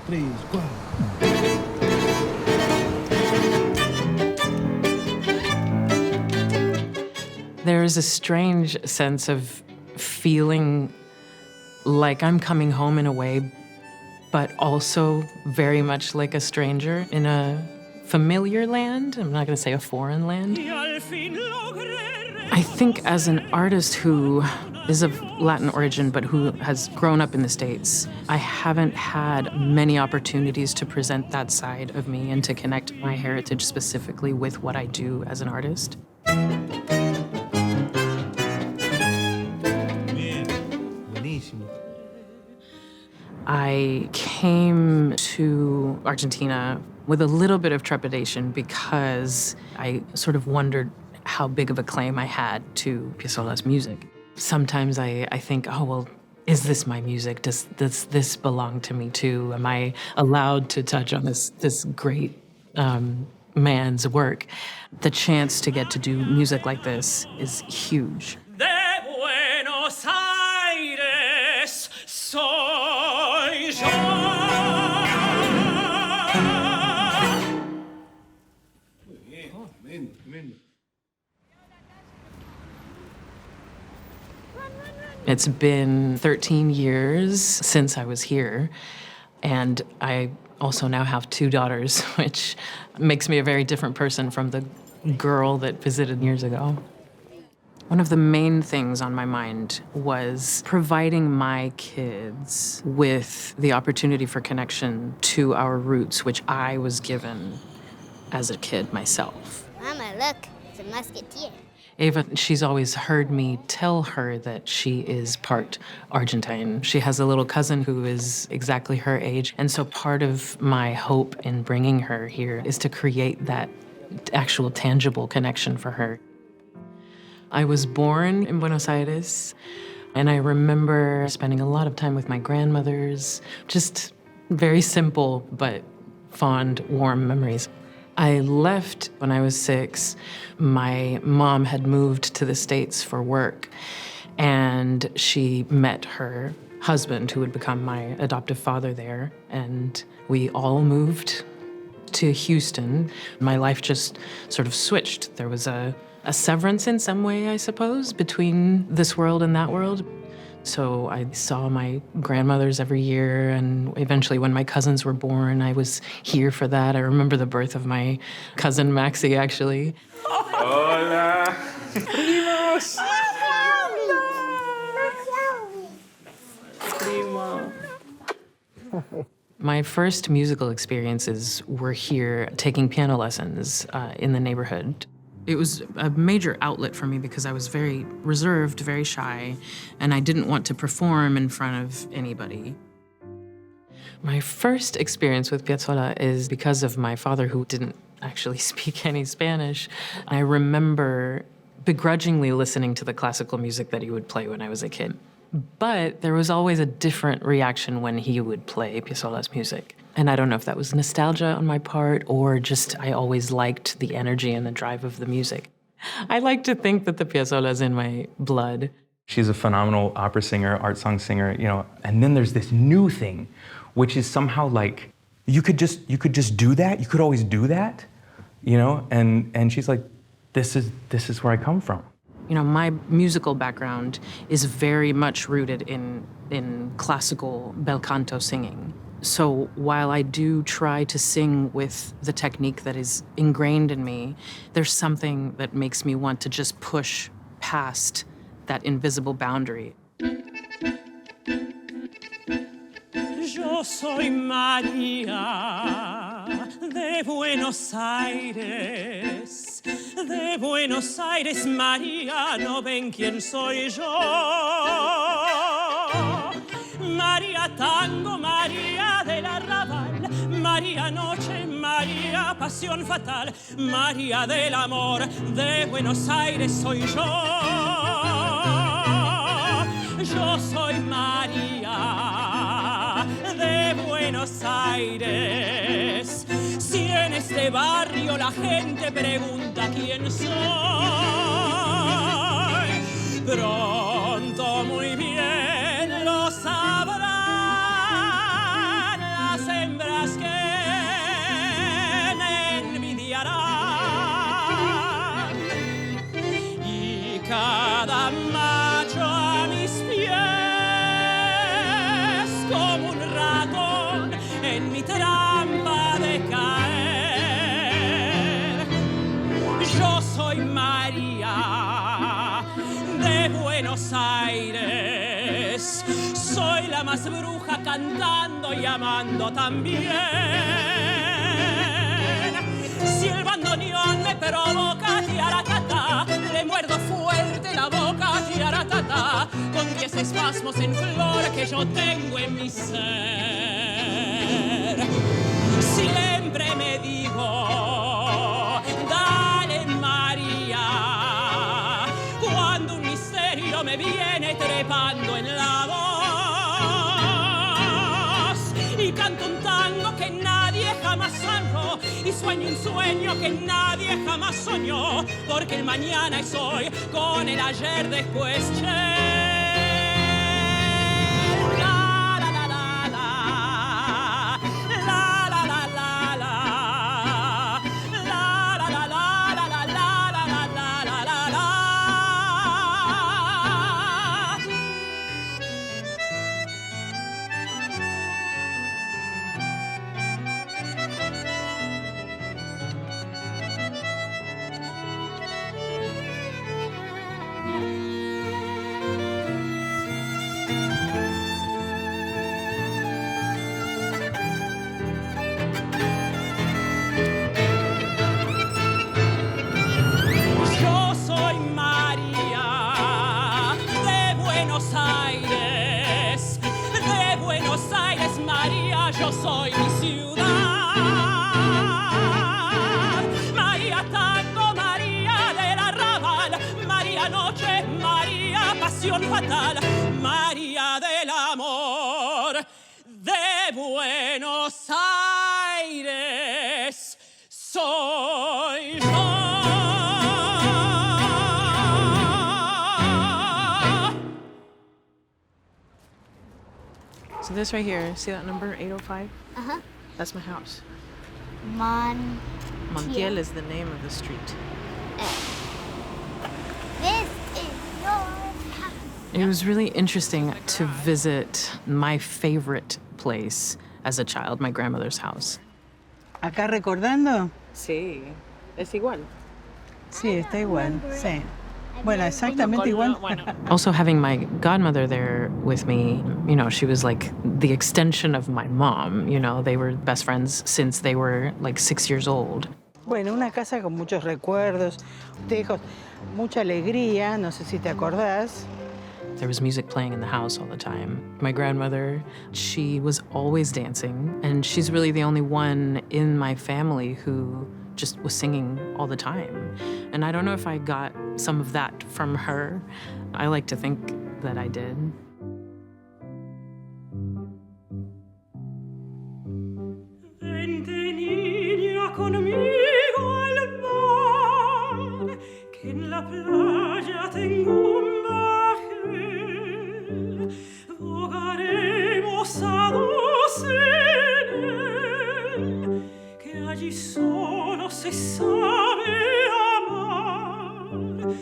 3, 4. There is a strange sense of feeling like I'm coming home in a way, but also very much like a stranger in a familiar land. I'm not going to say a foreign land. I think as an artist who is of Latin origin, but who has grown up in the States, I haven't had many opportunities to present that side of me and to connect my heritage specifically with what I do as an artist. I came to Argentina with a little bit of trepidation because I sort of wondered how big of a claim I had to Piazzola's music. Sometimes I think, oh, well, is this my music? Does this belong to me too? Am I allowed to touch on this great man's work? The chance to get to do music like this is huge. De Buenos Aires soy yo. It's been 13 years since I was here, and I also now have 2 daughters, which makes me a very different person from the girl that visited years ago. One of the main things on my mind was providing my kids with the opportunity for connection to our roots, which I was given as a kid myself. Mama, look, it's a musketeer. Ava, she's always heard me tell her that she is part Argentine. She has a little cousin who is exactly her age. And so part of my hope in bringing her here is to create that actual tangible connection for her. I was born in Buenos Aires, and I remember spending a lot of time with my grandmothers, just very simple but fond, warm memories. I left when I was 6. My mom had moved to the States for work, and she met her husband, who would become my adoptive father there, and we all moved to Houston. My life just sort of switched. There was a severance in some way, I suppose, between this world and that world. So I saw my grandmothers every year, and eventually when my cousins were born, I was here for that. I remember the birth of my cousin Maxi, actually. Hola! Primos! My first musical experiences were here, taking piano lessons in the neighborhood. It was a major outlet for me because I was very reserved, very shy, and I didn't want to perform in front of anybody. My first experience with Piazzolla is because of my father, who didn't actually speak any Spanish. I remember begrudgingly listening to the classical music that he would play when I was a kid. But there was always a different reaction when he would play Piazzolla's music. And I don't know if that was nostalgia on my part or just I always liked the energy and the drive of the music. I like to think that the Piazzolla is in my blood. She's a phenomenal opera singer, art song singer, and then there's this new thing, which is somehow like, you could just do that, you could always do that, and she's like, this is where I come from. My musical background is very much rooted in classical bel canto singing. So while I do try to sing with the technique that is ingrained in me, there's something that makes me want to just push past that invisible boundary. Yo soy María de Buenos Aires. De Buenos Aires, María, no ven quién soy yo. María tango, María del arrabal, María noche, María pasión fatal, María del amor, de Buenos Aires soy yo. Yo soy María de Buenos Aires. Si en este barrio la gente pregunta quién soy, pronto muy bien lo sabrán las hembras en mi trampa de caer. Yo soy María de Buenos Aires, soy la más bruja cantando y amando también. Si el bandoneón me provoca, tiaratata, le muerdo fuerte la boca, tiaratata, con 10 espasmos en flor que yo tengo en mi ser. Siempre me digo, dale María, cuando un misterio me viene trepando en la voz, y canto un tango que nadie jamás zanjó, y sueño un sueño que nadie jamás soñó, porque el mañana es hoy, con el ayer después. Yo soy mi ciudad, María Tango, María del Arrabal, María Noche, María Pasión Fatal, María del Amor de Buenos Aires, soy yo. So this right here, see that number, 805? Uh-huh. That's my house. Montiel. Montiel is the name of the street. This is your house. It was really interesting to visit my favorite place as a child, my grandmother's house. ¿Acá recordando? Sí, es igual. Sí, está igual, sí. Bueno, exactamente igual. Also, having my godmother there with me, you know, she was like the extension of my mom. You know, they were best friends since they were like 6 years old. Bueno, una casa con muchos recuerdos, tejos, mucha alegría, no sé si te acordás. There was music playing in the house all the time. My grandmother, she was always dancing, and she's really the only one in my family who just was singing all the time. And I don't know if I got some of that from her. I like to think that I did. Vente niña conmigo al mar, que en la playa tengo un bajel, bogaremos a dos en él, que allí solo se sabe amar.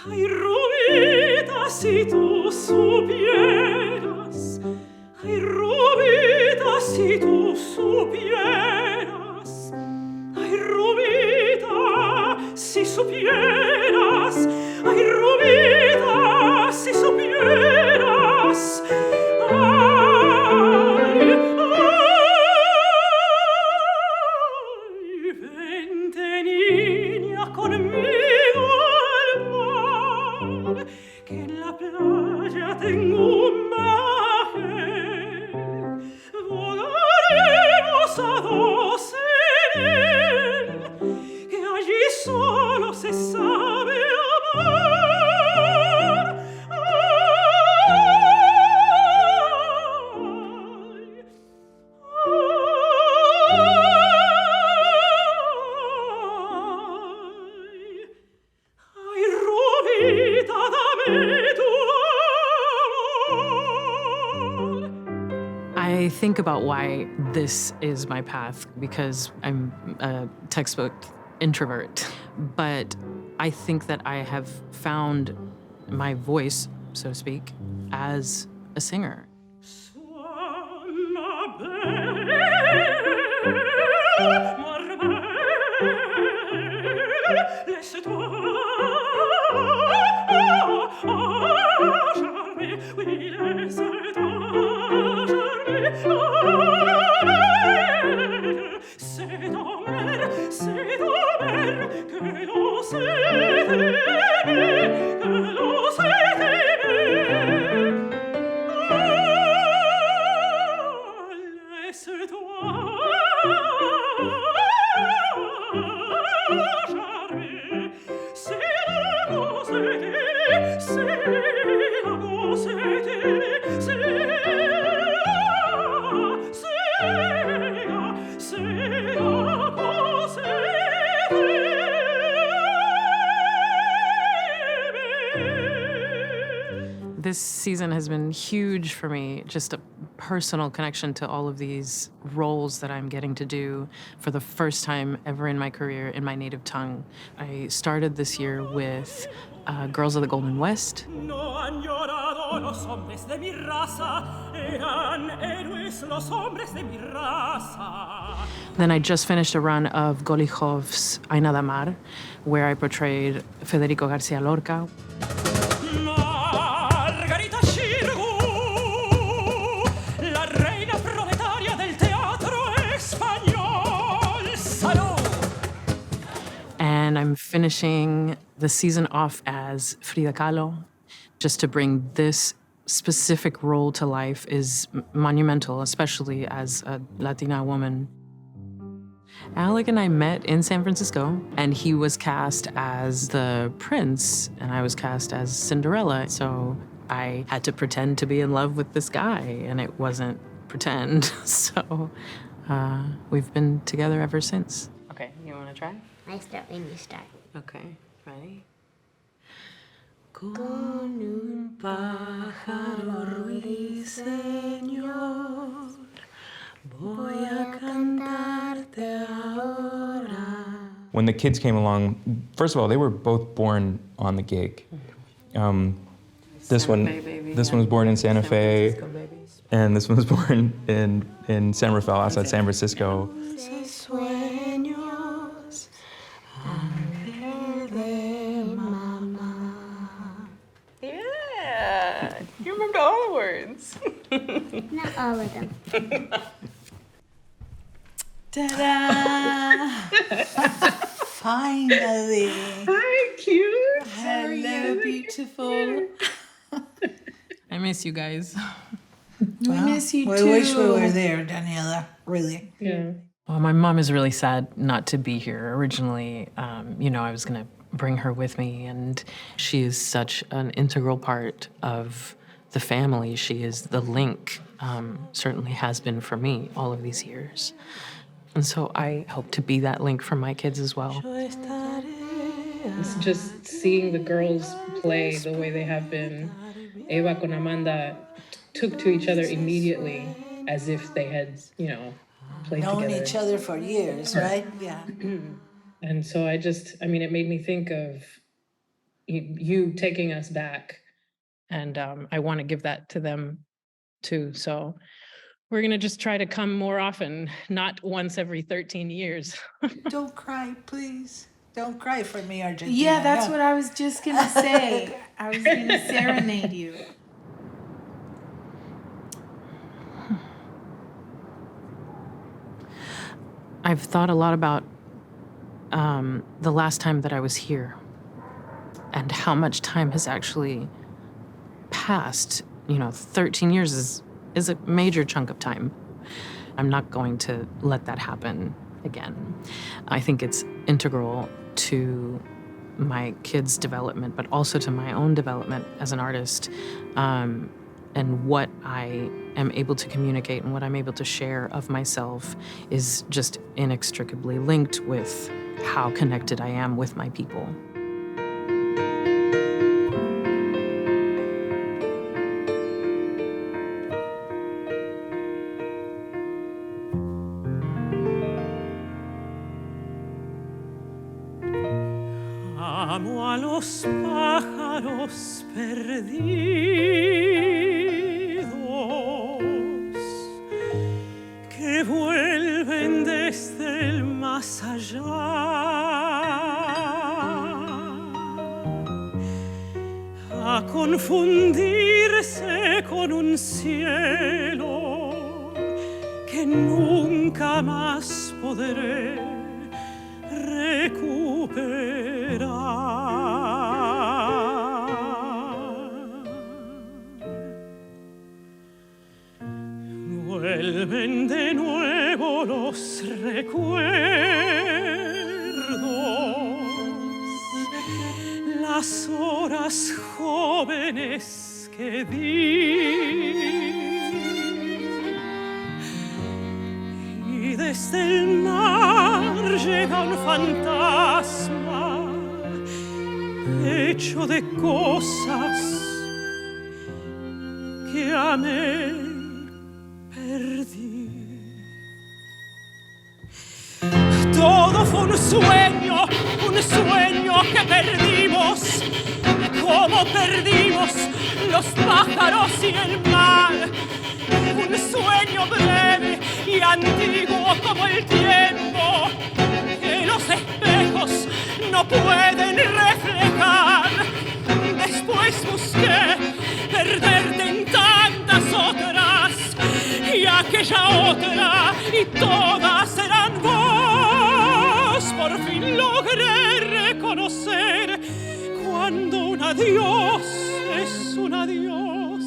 Ay, Rubita, si tú supieras, ay, Rubita, si tú supieras, ay, Rubita, si supieras, ay, Rubita, si supieras, ay, ay, vente niña conmigo al mar, que en la playa tengo un bajel, volaremos a dos en él, que allí solo se sabe amar. Ay, Rubita, dame tu amor. I think about why this is my path because I'm a textbook introvert. But I think that I have found my voice, so to speak, as a singer. Suona bene This season has been huge for me, just a personal connection to all of these roles that I'm getting to do for the first time ever in my career in my native tongue. I started this year with Girls of the Golden West. No han llorado los hombres de mi raza, eran héroes los hombres de mi raza. Then I just finished a run of Golichov's Aina da Mar, where I portrayed Federico Garcia Lorca. Margarita Xirgu, la reina proletaria del teatro español. Salud! And I'm finishing the season off as Frida Kahlo. Just to bring this specific role to life is monumental, especially as a Latina woman. Alec and I met in San Francisco, and he was cast as the prince, and I was cast as Cinderella. So I had to pretend to be in love with this guy, and it wasn't pretend. So we've been together ever since. Okay, you want to try? I start when you start. Okay, ready? Con un pájaro ruiseñor voy a cantarte ahora. When the kids came along, first of all, they were both born on the gig. This one was born in Santa Fe, and this one was born in San Rafael, outside San Francisco. Yeah, you remember all the words. Not all of them. Ta-da! Finally. Hi, cute. Hello, beautiful. I miss you guys. We miss you too. We wish we were there, Daniela. Really. Yeah. Well, my mom is really sad not to be here. Originally, I was going to bring her with me, and she is such an integral part of the family. She is the link, certainly has been for me all of these years. And so I hope to be that link for my kids as well. It's just seeing the girls play the way they have been. Eva con Amanda took to each other immediately as if they had, played Known together. each other for years, right? Yeah. And so it made me think of you taking us back. And I want to give that to them too. So we're going to just try to come more often, not once every 13 years. Don't cry, please. Don't cry for me, Argentina. Yeah, that's what I was just gonna say. I was gonna serenade you. I've thought a lot about the last time that I was here and how much time has actually passed. 13 years is a major chunk of time. I'm not going to let that happen again. I think it's integral to my kids' development, but also to my own development as an artist, and what I am able to communicate and what I'm able to share of myself is just inextricably linked with how connected I am with my people. Amo a los pájaros perdidos que vuelven desde el más allá a confundirse con un cielo que nunca más podré recuperar. Vuelven de nuevo los recuerdos, las horas jóvenes que di, y desde el mar llega un fantasma hecho de cosas que amé, perdí. Todo fue un sueño que perdimos, como perdimos los pájaros y el mar. Un sueño breve y antiguo como el tiempo, que los espejos no pueden reflejar. Después busqué perderte en tantas otras, y aquella otra y todas eran vos. Por fin logré reconocer cuando un adiós es un adiós.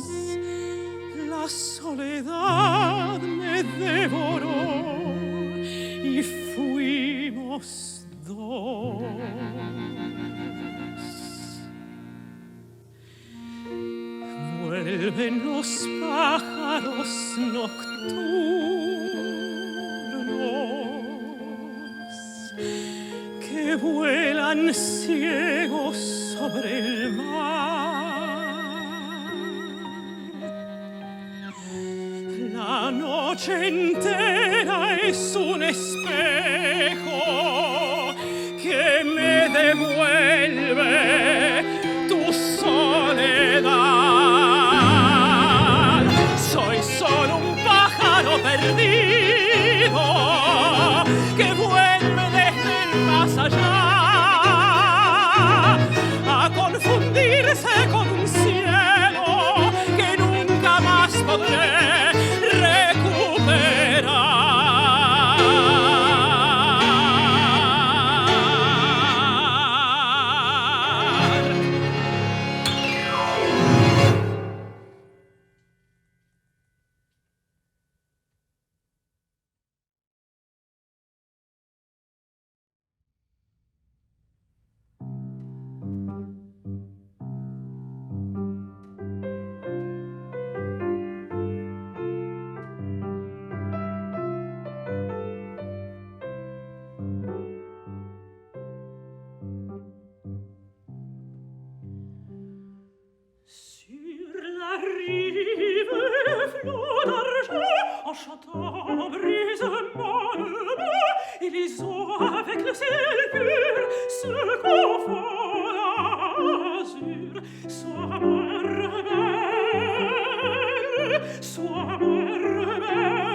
La soledad me devoró y fuimos dos. Vuelven los pájaros nocturnos que vuelan ciegos sobre el mar. La noche entera es un espejo que me devuelve tu soledad. Soy solo un pájaro perdido que vuelve desde el más allá a confundirse con un cielo que nunca más podré chantant brisemment le vent, et les eaux avec le ciel pur se confondent à l'azur. Sois moins rebelle, sois moins rebelle.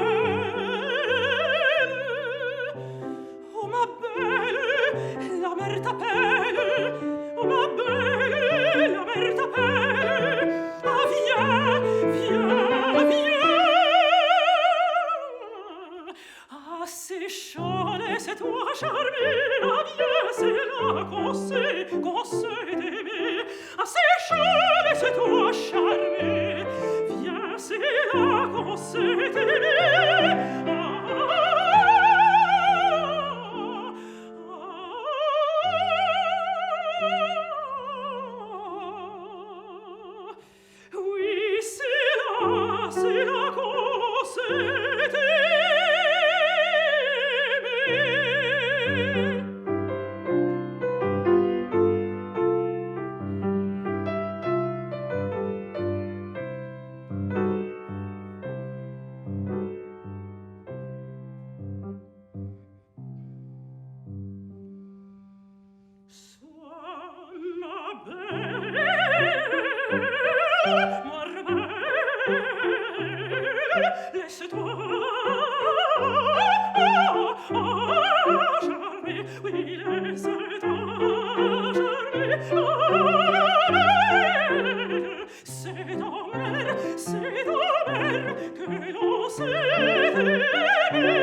Oh ma belle, la mer t'appelle. Oh ma belle, la mer t'appelle. Ah viens, viens, viens. C'est toi charmé, la bien c'est là qu'on sait aimer. Ah c'est charmé, c'est toi charmé, viens c'est là qu'on sait aimer. Oui c'est là qu'on sait aimer. C'est